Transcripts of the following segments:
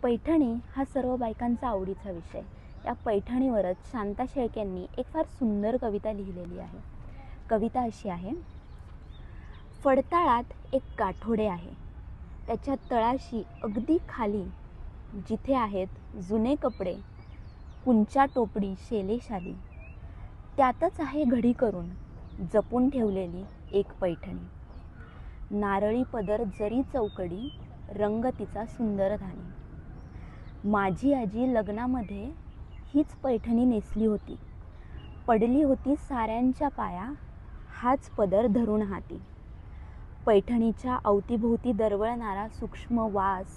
पैठणी हा सर्व बायकांचा आवडीचा विषय. या पैठणीवरच शांता शेळकेंनी एक फार सुंदर कविता लिहिलेली आहे. कविता अशी आहे: फडताळात एक गाठोडे आहे, त्याच्या तळाशी अगदी खाली जिथे आहेत जुने कपडे, कुंचा टोपडी शेले शाली, त्यातच आहे घडी करून जपून ठेवलेली एक पैठणी. नारळी पदर जरी चौकडी, रंग तिचा सुंदर धानी. माझी आजी लग्नामध्ये हीच पैठणी नेसली होती, पडली होती साऱ्यांच्या पाया हाच पदर धरून हाती. पैठणीच्या अवतीभोवती दरवळणारा सूक्ष्म वास,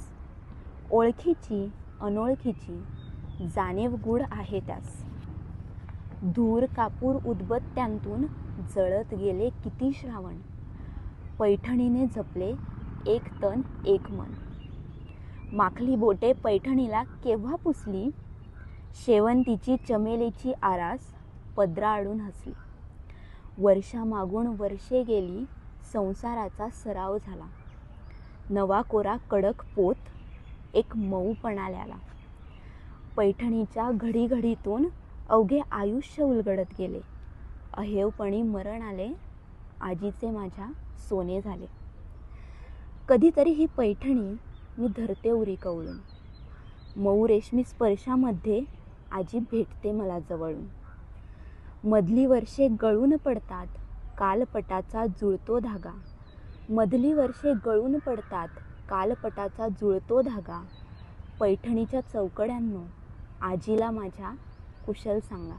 ओळखीची अनोळखीची जाणीव गूढ आहे त्यास. धूर कापूर उदबत्त्यांतून जळत गेले किती श्रावण, पैठणीने जपले एक तन एक मन. माखली बोटे पैठणीला केव्हा पुसली, शेवंतीची चमेलीची आरास पदराआडून हसली. वर्षामागून वर्षे गेली, संसाराचा सराव झाला, नवा कोरा कडक पोत एक मऊपणाल्याला. पैठणीच्या घडीघडीतून अवघे आयुष्य उलगडत गेले, अहेवपणी मरण आले, आजीचे माझ्या सोने झाले. कधीतरी ही पैठणी मी धरते उरी कवळून, मऊ रेशमी स्पर्शामध्ये आजी भेटते मला जवळून. मधली वर्षे गळून पडतात कालपटाचा जुळतो धागा, मधली वर्षे गळून पडतात कालपटाचा जुळतो धागा. पैठणीच्या चौकड्यांनो आजीला माझ्या कुशल सांगा.